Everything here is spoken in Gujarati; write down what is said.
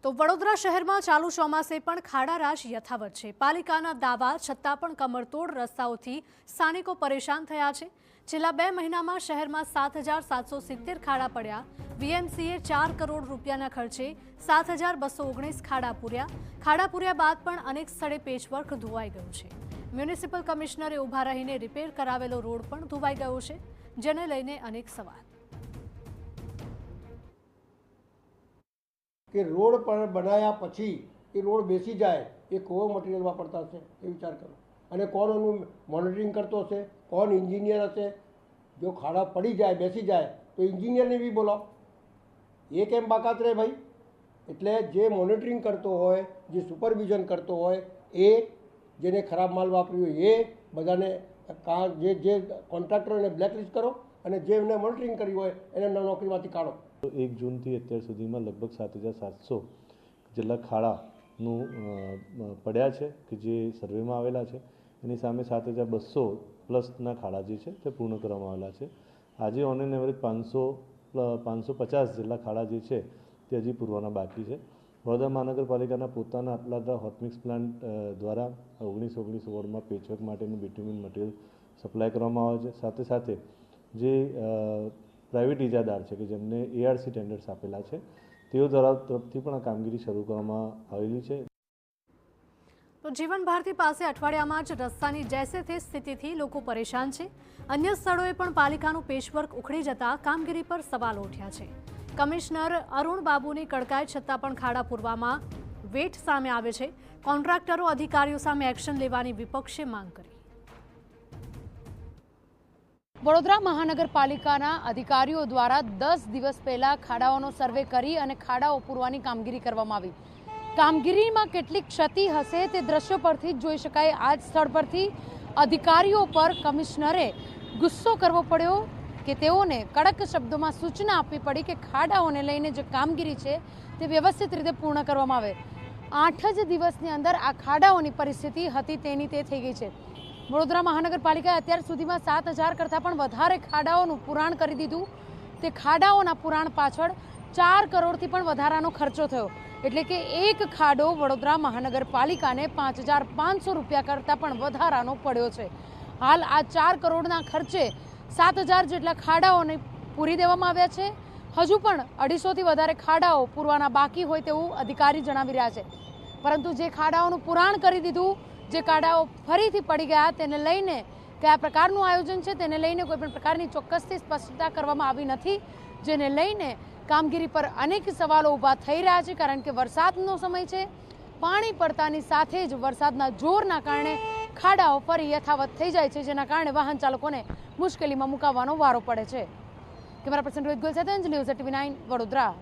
તો વડોદરા શહેરમાં ચાલુ ચોમાસે પણ ખાડારાજ યથાવત છે। પાલિકાના દાવા છતાં પણ કમરતોડ રસ્તાઓથી સ્થાનિકો પરેશાન થયા છે। છેલ્લા 2 મહિનામાં શહેરમાં 7,770 ખાડા પડ્યા। વીએમસીએ 4 કરોડ રૂપિયાના ખર્ચે 7,219 ખાડા પૂર્યા બાદ પણ અનેક સ્થળે પેચવર્ક ધોવાઈ ગયું છે। મ્યુનિસિપલ કમિશનરે ઊભા રહીને રિપેર કરાવેલો રોડ પણ ધોવાઈ ગયો છે, જેને લઈને અનેક સવાલ। કે રોડ પર બનાયા પછી એ રોડ બેસી જાય એ કેવો મટીરિયલ વાપરતા હશે એ વિચાર કરો, અને કોણ એનું મોનિટરિંગ કરતો હશે, કોણ એન્જિનિયર હશે। જો ખાડા પડી જાય બેસી જાય તો એન્જિનિયરને બી બોલાવો, એ કેમ બાકાત રહે ભાઈ? એટલે જે મોનિટરિંગ કરતો હોય, જે સુપરવિઝન કરતો હોય, એ જેને ખરાબ માલ વાપર્યો એ બધાને જે કોન્ટ્રાક્ટરોને બ્લેકલિસ્ટ કરો, અને જે એમને મોનિટરિંગ કર્યું હોય એને નોકરીમાંથી કાઢો। 1 જૂનથી અત્યાર સુધીમાં લગભગ 7,700 જેટલા ખાડાનું પડ્યા છે કે જે સર્વેમાં આવેલા છે। એની સામે 7,200 પ્લસના ખાડા જે છે તે પૂર્ણ કરવામાં આવેલા છે। આજે ઓન એન એવરેજ 550 જેટલા ખાડા જે છે તે હજી પૂરવાના બાકી છે। વડોદરા મહાનગરપાલિકાના પોતાના આટલા હોટમિક્સ પ્લાન્ટ દ્વારા 19 વોર્ડમાં પેચવર્ક માટેનું બિટ્યુમિન મટીરિયલ સપ્લાય કરવામાં આવે છે। સાથે સાથે જે પ્રાઇવેટ ઇજાદાર છે કે જેમને એઆરસી ટેન્ડર્સ આપેલા છે તેઓ તરફથી પણ આ કામગીરી શરૂ કરવામાં આવેલી છે। તો જીવન ભારતી પાસે અઠવાડિયામાં જ રસ્તાની જૈસે તે સ્થિતિથી લોકો પરેશાન છે। અન્ય સ્થળોએ પણ પાલિકાનું પેચવર્ક ઉખડી જતા કામગીરી પર સવાલ ઉઠ્યા છે। કમિશનર અરુણ બાબુની કડકાઈ છતાં પણ ખાડા પૂરવામાં વેઠ સામે આવે છે। કોન્ટ્રાક્ટરો અધિકારીઓ સામે એક્શન લેવાની વિપક્ષે માંગ કરી। વડોદરા મહાનગરપાલિકાના અધિકારીઓ દ્વારા 10 દિવસ પહેલા ખાડાઓનો સર્વે કરી અને ખાડાઓ પૂરવાની કામગીરી કરવામાં આવી। કામગીરીમાં કેટલી ક્ષતિ હશે તે દ્રશ્યો પરથી જ જોઈ શકાય। આ જ સ્થળ પરથી અધિકારીઓ પર કમિશનરે ગુસ્સો કરવો પડ્યો કે તેઓને કડક શબ્દોમાં સૂચના આપવી પડી કે ખાડાઓને લઈને જે કામગીરી છે તે વ્યવસ્થિત રીતે પૂર્ણ કરવામાં આવે। 8 જ દિવસની અંદર આ ખાડાઓની પરિસ્થિતિ હતી તેની તે થઈ ગઈ છે। વડોદરા મહાનગરપાલિકાએ અત્યાર સુધીમાં 7,000 કરતાં પણ વધારે ખાડાઓનું પુરાણ કરી દીધું। તે ખાડાઓના પુરાણ પાછળ 4 કરોડથી પણ વધારાનો ખર્ચો થયો, એટલે કે એક ખાડો વડોદરા મહાનગરપાલિકાને 5,500 રૂપિયા કરતાં પણ વધારાનો પડ્યો છે। હાલ આ 4 કરોડના ખર્ચે 7,000 જેટલા ખાડાઓને પૂરી દેવામાં આવ્યા છે। હજુ પણ 250થી વધારે ખાડાઓ પૂરવાના બાકી હોય તેવું અધિકારી જણાવી રહ્યા છે। પરંતુ જે ખાડાઓનું પુરાણ કરી દીધું, જે ખાડાઓ ફરીથી પડી ગયા, તેને લઈને કયા પ્રકારનું આયોજન છે તેને લઈને કોઈ પણ પ્રકારની ચોક્કસથી સ્પષ્ટતા કરવામાં આવી નથી, જેને લઈને કામગીરી પર અનેક સવાલો ઊભા થઈ રહ્યા છે। કારણ કે વરસાદનો સમય છે, પાણી પડતાની સાથે જ વરસાદના જોરના કારણે ખાડાઓ ફરી યથાવત થઈ જાય છે, જેના કારણે વાહન ચાલકોને મુશ્કેલીમાં મુકાવવાનો વારો પડે છે। કેમેરા પર્સન રોહિત ગોલ સાથે અંજલિ, ન્યૂઝ 89 વડોદરા।